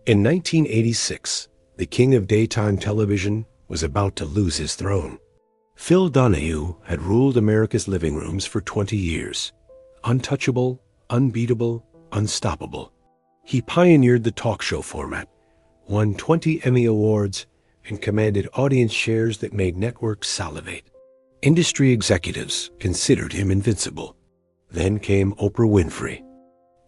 In 1986, the king of daytime television was about to lose his throne. Phil Donahue had ruled America's living rooms for 20 years. Untouchable, unbeatable, unstoppable. He pioneered the talk show format, won 20 Emmy Awards, and commanded audience shares that made networks salivate. Industry executives considered him invincible. Then came Oprah Winfrey.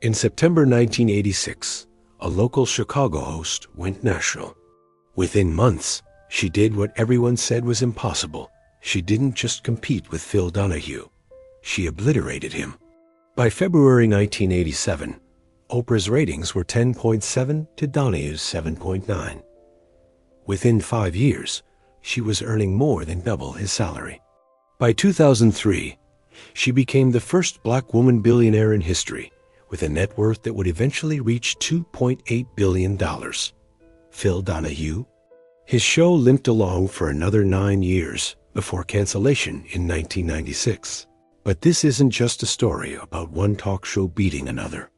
In September 1986, a local Chicago host went national. Within months, she did what everyone said was impossible. She didn't just compete with Phil Donahue. She obliterated him. By February 1987, Oprah's ratings were 10.7 to Donahue's 7.9. Within 5 years, she was earning more than double his salary. By 2003, she became the first black woman billionaire in history, with a net worth that would eventually reach $2.8 billion. Phil Donahue. His show limped along for another 9 years before cancellation in 1996. But this isn't just a story about one talk show beating another.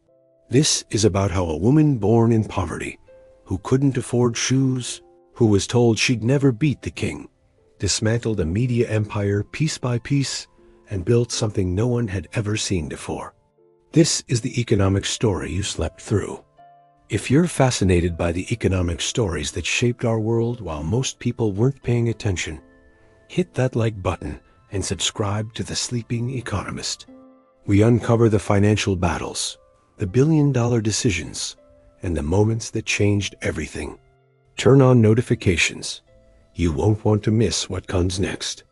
This is about how a woman born in poverty, who couldn't afford shoes, who was told she'd never beat the king, dismantled a media empire piece by piece and built something no one had ever seen before. This is the economic story you slept through. If you're fascinated by the economic stories that shaped our world while most people weren't paying attention, hit that like button and subscribe to The Sleeping Economist. We uncover the financial battles, the billion-dollar decisions, and the moments that changed everything. Turn on notifications. You won't want to miss what comes next.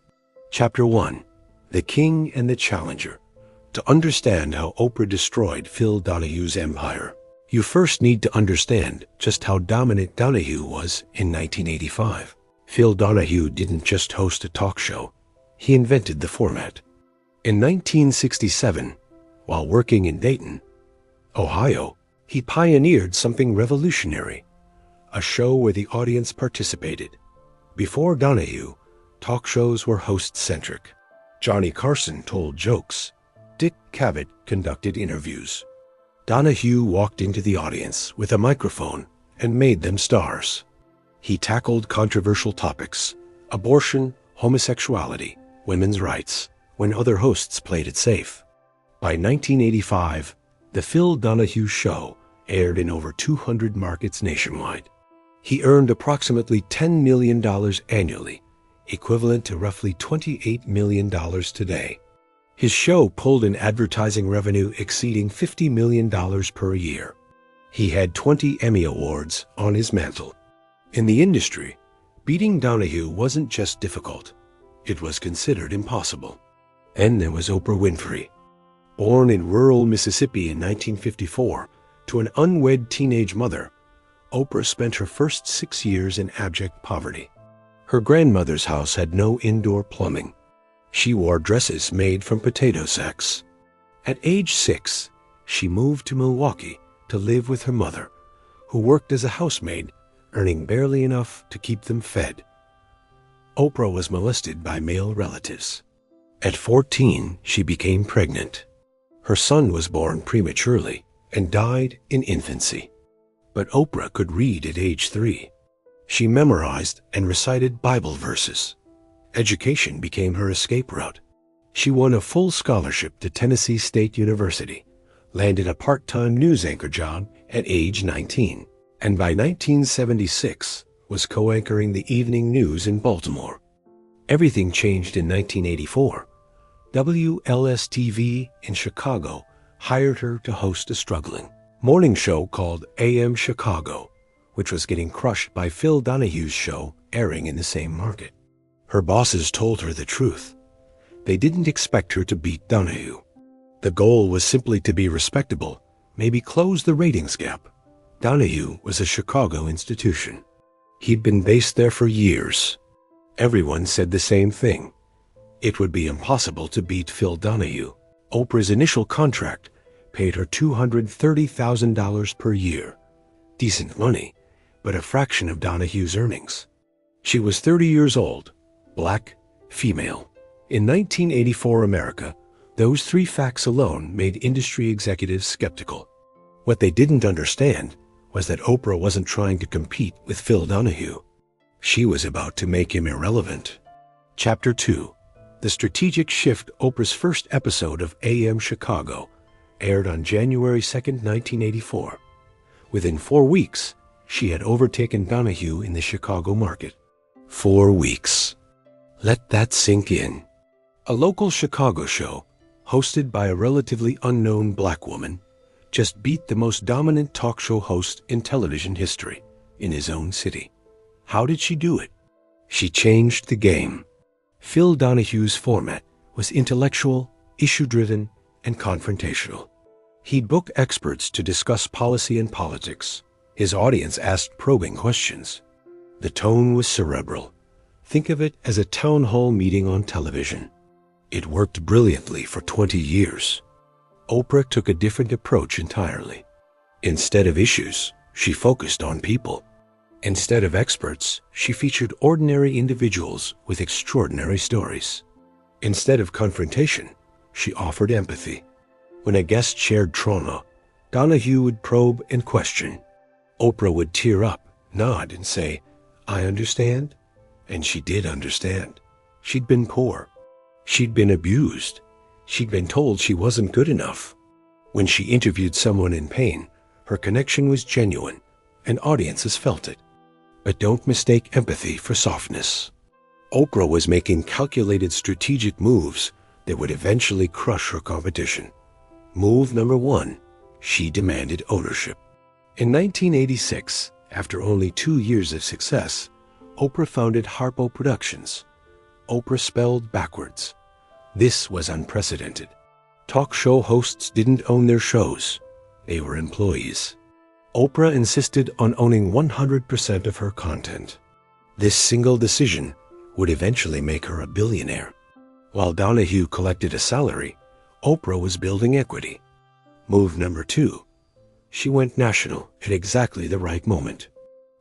Chapter 1. The King and the Challenger. To understand how Oprah destroyed Phil Donahue's empire, you first need to understand just how dominant Donahue was in 1985. Phil Donahue didn't just host a talk show. He invented the format. In 1967, while working in Dayton, Ohio, he pioneered something revolutionary, a show where the audience participated. Before Donahue, talk shows were host-centric. Johnny Carson told jokes. Dick Cavett conducted interviews. Donahue walked into the audience with a microphone and made them stars. He tackled controversial topics: abortion, homosexuality, women's rights, when other hosts played it safe. By 1985, The Phil Donahue Show aired in over 200 markets nationwide. He earned approximately $10 million annually, equivalent to roughly $28 million today. His show pulled in advertising revenue exceeding $50 million per year. He had 20 Emmy Awards on his mantle. In the industry, beating Donahue wasn't just difficult, it was considered impossible. And there was Oprah Winfrey. Born in rural Mississippi in 1954 to an unwed teenage mother, Oprah spent her first 6 years in abject poverty. Her grandmother's house had no indoor plumbing. She wore dresses made from potato sacks. At age 6, she moved to Milwaukee to live with her mother, who worked as a housemaid, earning barely enough to keep them fed. Oprah was molested by male relatives. At 14, she became pregnant. Her son was born prematurely and died in infancy. But Oprah could read at age 3. She memorized and recited Bible verses. Education became her escape route. She won a full scholarship to Tennessee State University, landed a part-time news anchor job at age 19, and by 1976 was co-anchoring the evening news in Baltimore. Everything changed in 1984. WLS-TV in Chicago hired her to host a struggling morning show called AM Chicago, which was getting crushed by Phil Donahue's show airing in the same market. Her bosses told her the truth. They didn't expect her to beat Donahue. The goal was simply to be respectable, maybe close the ratings gap. Donahue was a Chicago institution. He'd been based there for years. Everyone said the same thing. It would be impossible to beat Phil Donahue. Oprah's initial contract paid her $230,000 per year. Decent money, but a fraction of Donahue's earnings. She was 30 years old, black, female. In 1984 America, those 3 facts alone made industry executives skeptical. What they didn't understand was that Oprah wasn't trying to compete with Phil Donahue. She was about to make him irrelevant. Chapter 2. The Strategic Shift. Oprah's first episode of AM Chicago aired on January 2, 1984. Within 4 weeks, she had overtaken Donahue in the Chicago market. 4 weeks. Let that sink in. A local Chicago show, hosted by a relatively unknown black woman, just beat the most dominant talk show host in television history in his own city. How did she do it? She changed the game. Phil Donahue's format was intellectual, issue-driven, and confrontational. He'd book experts to discuss policy and politics. His audience asked probing questions. The tone was cerebral. Think of it as a town hall meeting on television. It worked brilliantly for 20 years. Oprah took a different approach entirely. Instead of issues, she focused on people. Instead of experts, she featured ordinary individuals with extraordinary stories. Instead of confrontation, she offered empathy. When a guest shared trauma, Donahue would probe and question. Oprah would tear up, nod, and say, "I understand." And she did understand. She'd been poor. She'd been abused. She'd been told she wasn't good enough. When she interviewed someone in pain, her connection was genuine, and audiences felt it. But don't mistake empathy for softness. Oprah was making calculated strategic moves that would eventually crush her competition. Move number 1, she demanded ownership. In 1986, after only 2 years of success, Oprah founded Harpo Productions. Oprah spelled backwards. This was unprecedented. Talk show hosts didn't own their shows. They were employees. Oprah insisted on owning 100% of her content. This single decision would eventually make her a billionaire. While Donahue collected a salary, Oprah was building equity. Move number 2. She went national at exactly the right moment.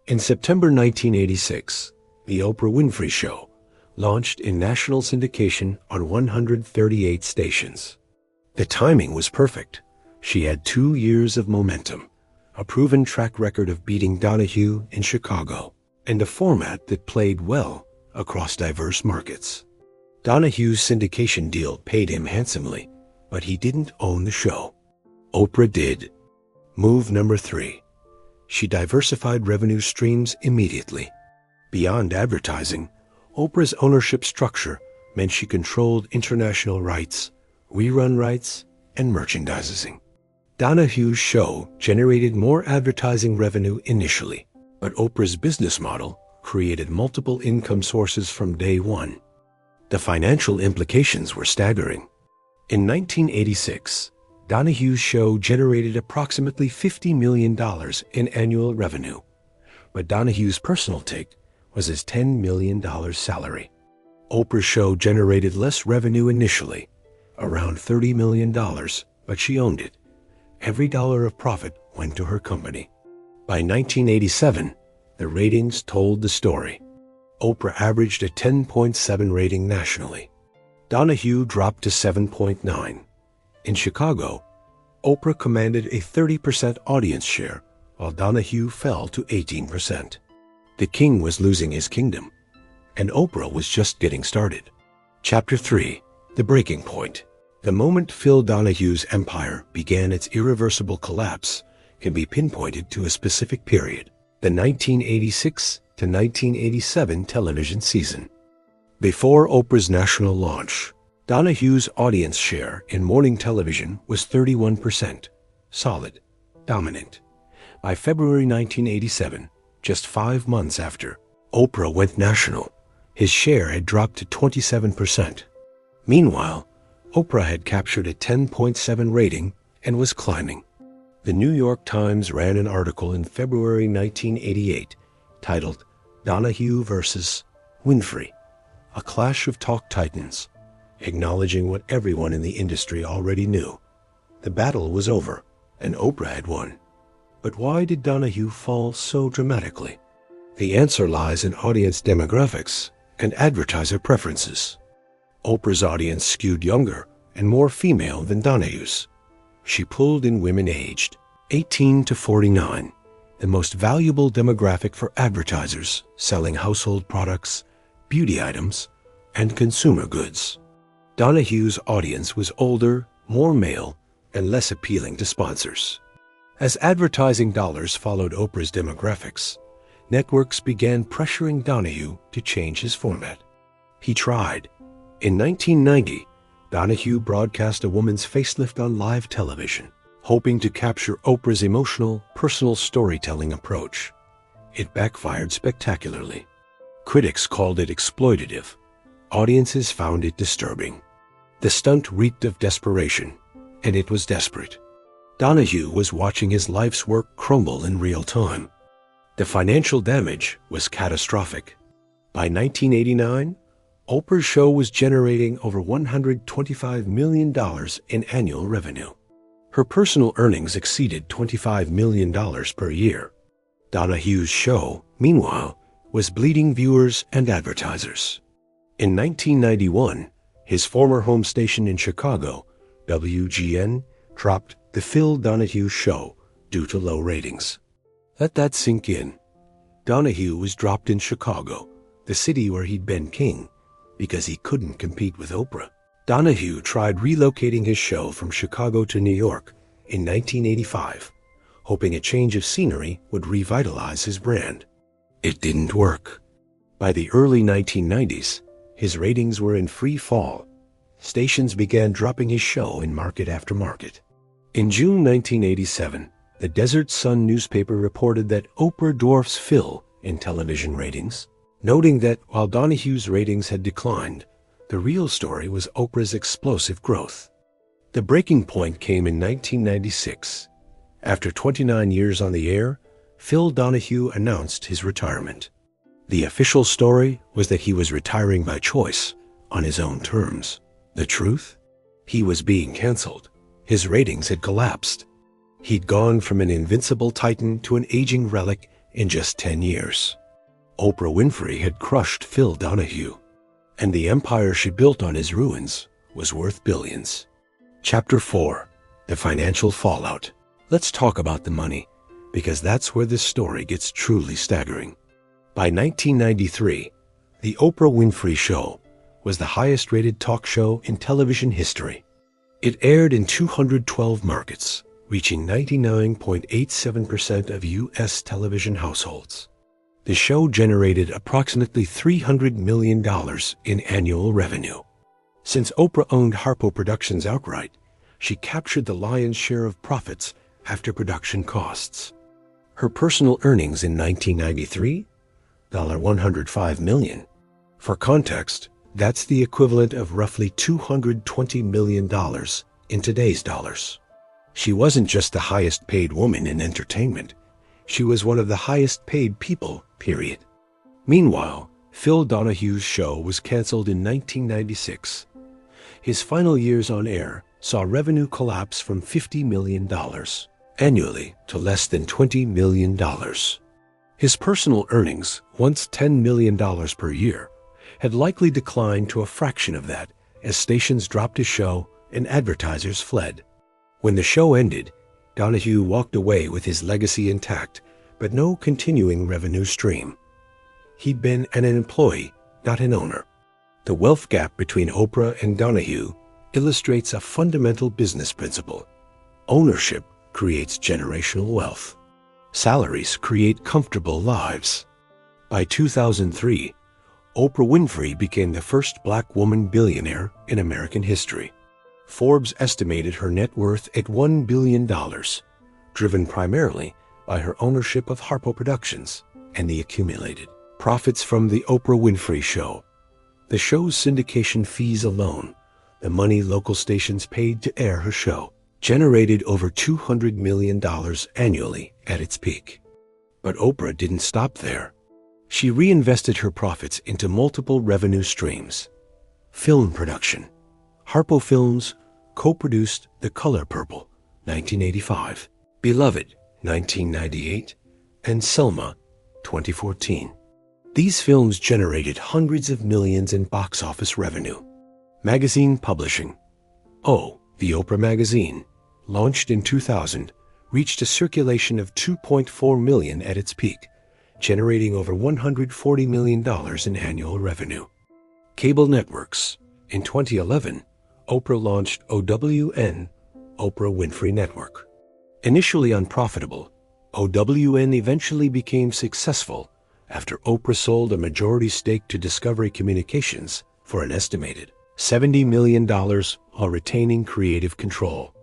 In September 1986, The Oprah Winfrey Show launched in national syndication on 138 stations. The timing was perfect. She had 2 years of momentum, a proven track record of beating Donahue in Chicago, and a format that played well across diverse markets. Donahue's syndication deal paid him handsomely, but he didn't own the show. Oprah did. Move number 3. She diversified revenue streams immediately. Beyond advertising, Oprah's ownership structure meant she controlled international rights, rerun rights, and merchandising. Donahue's show generated more advertising revenue initially, but Oprah's business model created multiple income sources from day one. The financial implications were staggering. In 1986, Donahue's show generated approximately $50 million in annual revenue, but Donahue's personal take was his $10 million salary. Oprah's show generated less revenue initially, around $30 million, but she owned it. Every dollar of profit went to her company. By 1987, the ratings told the story. Oprah averaged a 10.7 rating nationally. Donahue dropped to 7.9. In Chicago, Oprah commanded a 30% audience share, while Donahue fell to 18%. The king was losing his kingdom, and Oprah was just getting started. Chapter 3. The Breaking Point. The moment Phil Donahue's empire began its irreversible collapse can be pinpointed to a specific period, the 1986 to 1987 television season. Before Oprah's national launch, Donahue's audience share in morning television was 31%, solid, dominant. By February 1987, just 5 months after Oprah went national, his share had dropped to 27%. Meanwhile, Oprah had captured a 10.7 rating and was climbing. The New York Times ran an article in February 1988 titled "Donahue versus Winfrey, a clash of talk titans," acknowledging what everyone in the industry already knew. The battle was over, and Oprah had won. But why did Donahue fall so dramatically? The answer lies in audience demographics and advertiser preferences. Oprah's audience skewed younger and more female than Donahue's. She pulled in women aged 18 to 49, the most valuable demographic for advertisers selling household products, beauty items, and consumer goods. Donahue's audience was older, more male, and less appealing to sponsors. As advertising dollars followed Oprah's demographics, networks began pressuring Donahue to change his format. He tried. In 1990, Donahue broadcast a woman's facelift on live television, hoping to capture Oprah's emotional, personal storytelling approach. It backfired spectacularly. Critics called it exploitative. Audiences found it disturbing. The stunt reeked of desperation, and it was desperate. Donahue was watching his life's work crumble in real time. The financial damage was catastrophic. By 1989, Oprah's show was generating over $125 million in annual revenue. Her personal earnings exceeded $25 million per year. Donahue's show, meanwhile, was bleeding viewers and advertisers. In 1991, his former home station in Chicago, WGN, dropped The Phil Donahue Show due to low ratings. Let that sink in. Donahue was dropped in Chicago, the city where he'd been king, because he couldn't compete with Oprah. Donahue tried relocating his show from Chicago to New York in 1985, hoping a change of scenery would revitalize his brand. It didn't work. By the early 1990s, his ratings were in free fall. Stations began dropping his show in market after market. In June 1987, the Desert Sun newspaper reported that Oprah dwarfs Phil in television ratings, noting that while Donahue's ratings had declined, the real story was Oprah's explosive growth. The breaking point came in 1996. After 29 years on the air, Phil Donahue announced his retirement. The official story was that he was retiring by choice, on his own terms. The truth? He was being canceled. His ratings had collapsed. He'd gone from an invincible titan to an aging relic in just 10 years. Oprah Winfrey had crushed Phil Donahue, and the empire she built on his ruins was worth billions. Chapter 4. The Financial Fallout. Let's talk about the money, because that's where this story gets truly staggering. By 1993, The Oprah Winfrey Show was the highest-rated talk show in television history. It aired in 212 markets, reaching 99.87% of U.S. television households. The show generated approximately $300 million in annual revenue. Since Oprah owned Harpo Productions outright, she captured the lion's share of profits after production costs. Her personal earnings in 1993? $105 million. For context, that's the equivalent of roughly $220 million in today's dollars. She wasn't just the highest paid woman in entertainment. She was one of the highest paid people, period. Meanwhile, Phil Donahue's show was canceled in 1996. His final years on air saw revenue collapse from $50 million annually to less than $20 million. His personal earnings, once $10 million per year, had likely declined to a fraction of that as stations dropped his show and advertisers fled. When the show ended, Donahue walked away with his legacy intact, but no continuing revenue stream. He'd been an employee, not an owner. The wealth gap between Oprah and Donahue illustrates a fundamental business principle. Ownership creates generational wealth. Salaries create comfortable lives. By 2003, Oprah Winfrey became the first black woman billionaire in American history. Forbes estimated her net worth at $1 billion, driven primarily by her ownership of Harpo Productions and the accumulated profits from The Oprah Winfrey Show. The show's syndication fees alone, the money local stations paid to air her show, generated over $200 million annually at its peak. But Oprah didn't stop there. She reinvested her profits into multiple revenue streams. Film production. Harpo Films co-produced The Color Purple, 1985, Beloved, 1998, and Selma, 2014. These films generated hundreds of millions in box office revenue. Magazine publishing. The Oprah magazine, launched in 2000, reached a circulation of 2.4 million at its peak, generating over $140 million in annual revenue. Cable networks. In 2011, Oprah launched OWN, Oprah Winfrey Network. Initially unprofitable, OWN eventually became successful after Oprah sold a majority stake to Discovery Communications for an estimated $70 million while retaining creative control.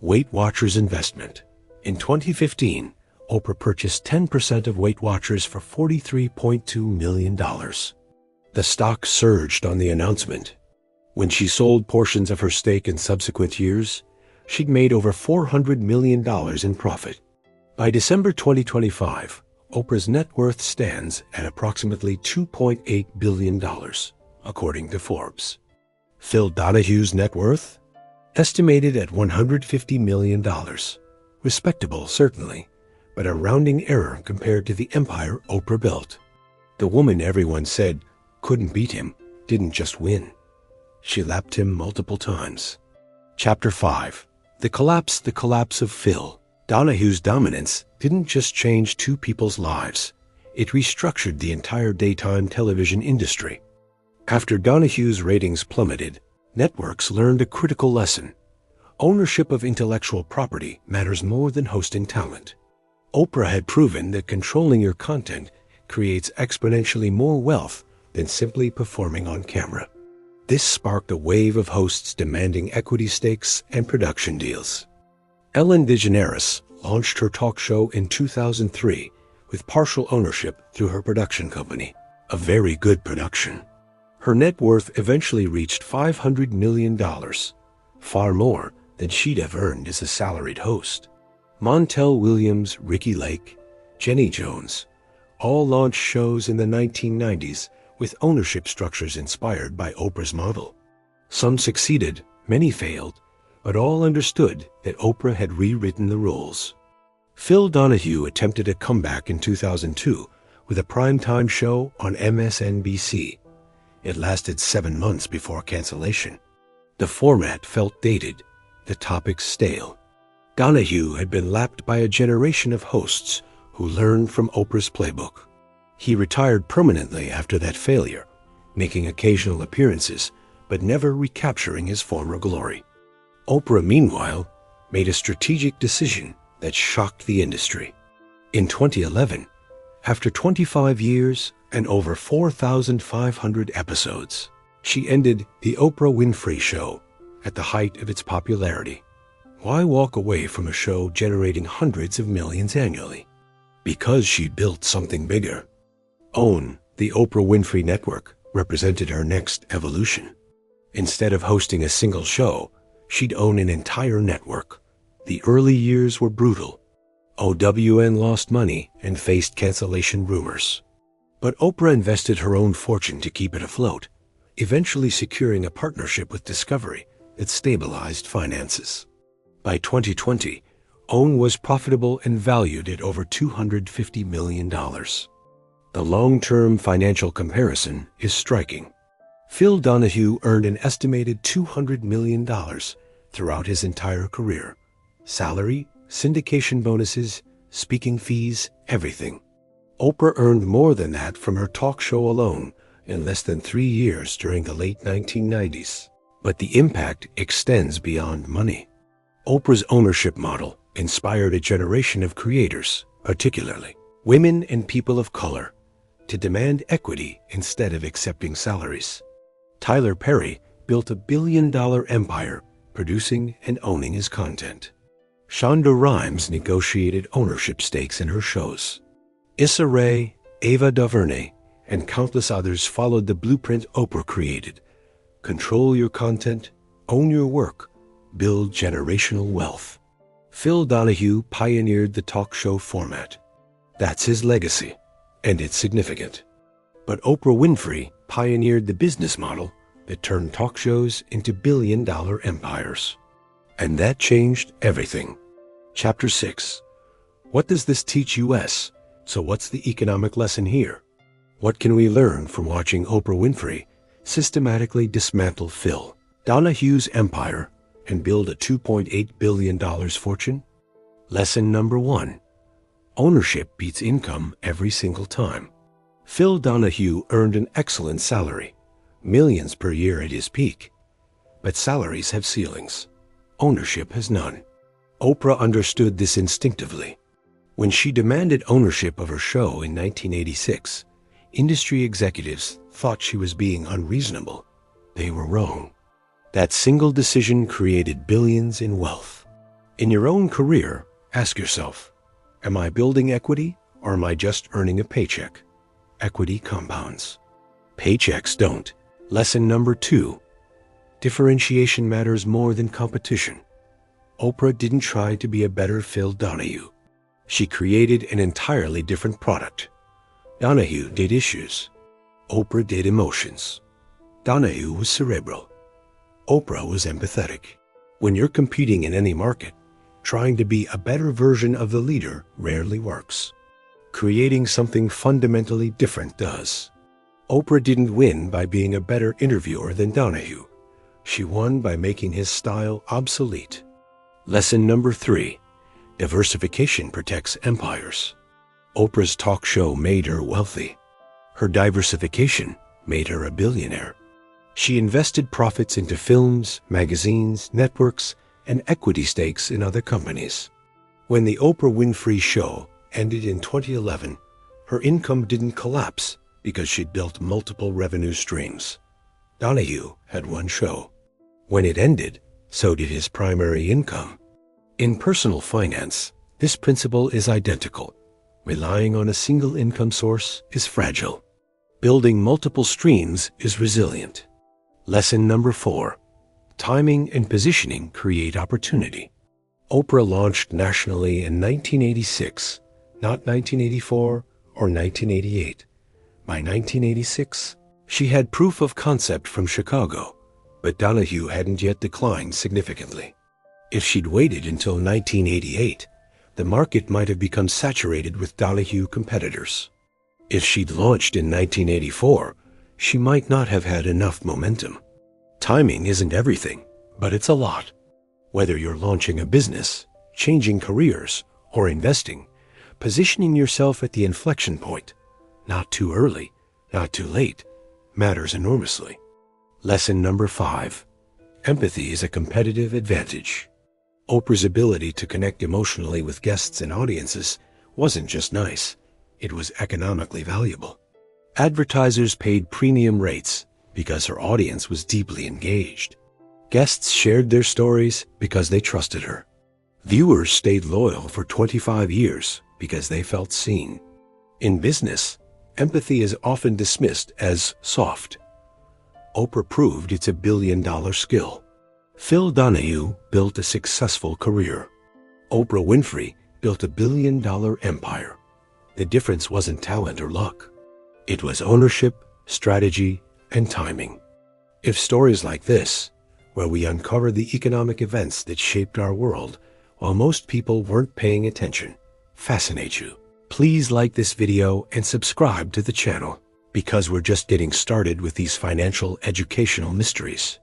Weight Watchers investment. In 2015, Oprah purchased 10% of Weight Watchers for $43.2 million. The stock surged on the announcement. When she sold portions of her stake in subsequent years, she'd made over $400 million in profit. By December 2025, Oprah's net worth stands at approximately $2.8 billion, according to Forbes. Phil Donahue's net worth? Estimated at $150 million. Respectable, certainly, but a rounding error compared to the empire Oprah built. The woman everyone said couldn't beat him didn't just win. She lapped him multiple times. Chapter 5. The collapse of Phil. Donahue's dominance didn't just change two people's lives. It restructured the entire daytime television industry. After Donahue's ratings plummeted, networks learned a critical lesson. Ownership of intellectual property matters more than hosting talent. Oprah had proven that controlling your content creates exponentially more wealth than simply performing on camera. This sparked a wave of hosts demanding equity stakes and production deals. Ellen DeGeneres launched her talk show in 2003 with partial ownership through her production company, a very good production. Her net worth eventually reached $500 million, far more than she'd have earned as a salaried host. Montel Williams, Ricki Lake, Jenny Jones, all launched shows in the 1990s with ownership structures inspired by Oprah's model. Some succeeded, many failed, but all understood that Oprah had rewritten the rules. Phil Donahue attempted a comeback in 2002 with a primetime show on MSNBC. It lasted 7 months before cancellation. The format felt dated, the topics stale. Donahue had been lapped by a generation of hosts who learned from Oprah's playbook. He retired permanently after that failure, making occasional appearances but never recapturing his former glory. Oprah, meanwhile, made a strategic decision that shocked the industry. In 2011, after 25 years and over 4,500 episodes, she ended The Oprah Winfrey Show at the height of its popularity. Why walk away from a show generating hundreds of millions annually? Because she built something bigger. OWN, the Oprah Winfrey Network, represented her next evolution. Instead of hosting a single show, she'd own an entire network. The early years were brutal. OWN lost money and faced cancellation rumors. But Oprah invested her own fortune to keep it afloat, eventually securing a partnership with Discovery that stabilized finances. By 2020, OWN was profitable and valued at over $250 million. The long-term financial comparison is striking. Phil Donahue earned an estimated $200 million throughout his entire career. Salary, syndication bonuses, speaking fees, everything. Oprah earned more than that from her talk show alone in less than 3 years during the late 1990s. But the impact extends beyond money. Oprah's ownership model inspired a generation of creators, particularly women and people of color, to demand equity instead of accepting salaries. Tyler Perry built a billion-dollar empire producing and owning his content. Shonda Rhimes negotiated ownership stakes in her shows. Issa Rae, Ava DuVernay, and countless others followed the blueprint Oprah created. Control your content, own your work, build generational wealth. Phil Donahue pioneered the talk show format. That's his legacy, and it's significant. But Oprah Winfrey pioneered the business model that turned talk shows into billion-dollar empires. And that changed everything. Chapter 6. What does this teach us? So what's the economic lesson here? What can we learn from watching Oprah Winfrey systematically dismantle Phil Donahue's empire and build a $2.8 billion fortune? Lesson number 1. Ownership beats income every single time. Phil Donahue earned an excellent salary, millions per year at his peak. But salaries have ceilings. Ownership has none. Oprah understood this instinctively. When she demanded ownership of her show in 1986, industry executives thought she was being unreasonable. They were wrong. That single decision created billions in wealth. In your own career, ask yourself, am I building equity or am I just earning a paycheck? Equity compounds. Paychecks don't. Lesson number 2. Differentiation matters more than competition. Oprah didn't try to be a better Phil Donahue. She created an entirely different product. Donahue did issues. Oprah did emotions. Donahue was cerebral. Oprah was empathetic. When you're competing in any market, trying to be a better version of the leader rarely works. Creating something fundamentally different does. Oprah didn't win by being a better interviewer than Donahue. She won by making his style obsolete. Lesson number 3. Diversification protects empires. Oprah's talk show made her wealthy. Her diversification made her a billionaire. She invested profits into films, magazines, networks, and equity stakes in other companies. When the Oprah Winfrey show ended in 2011, her income didn't collapse because she'd built multiple revenue streams. Donahue had one show. When it ended, so did his primary income. In personal finance, this principle is identical. Relying on a single income source is fragile. Building multiple streams is resilient. Lesson number 4. Timing and positioning create opportunity. Oprah launched nationally in 1986, not 1984 or 1988. By 1986, she had proof of concept from Chicago, but Donahue hadn't yet declined significantly. If she'd waited until 1988, the market might have become saturated with Donahue competitors. If she'd launched in 1984, she might not have had enough momentum. Timing isn't everything, but it's a lot. Whether you're launching a business, changing careers, or investing, positioning yourself at the inflection point, not too early, not too late, matters enormously. Lesson number 5. Empathy is a competitive advantage. Oprah's ability to connect emotionally with guests and audiences wasn't just nice, it was economically valuable. Advertisers paid premium rates because her audience was deeply engaged. Guests shared their stories because they trusted her. Viewers stayed loyal for 25 years because they felt seen. In business, empathy is often dismissed as soft. Oprah proved it's a billion-dollar skill. Phil Donahue built a successful career. Oprah Winfrey built a billion-dollar empire. The difference wasn't talent or luck. It was ownership, strategy, and timing. If stories like this, where we uncover the economic events that shaped our world while most people weren't paying attention, fascinate you, please like this video and subscribe to the channel, because we're just getting started with these financial educational mysteries.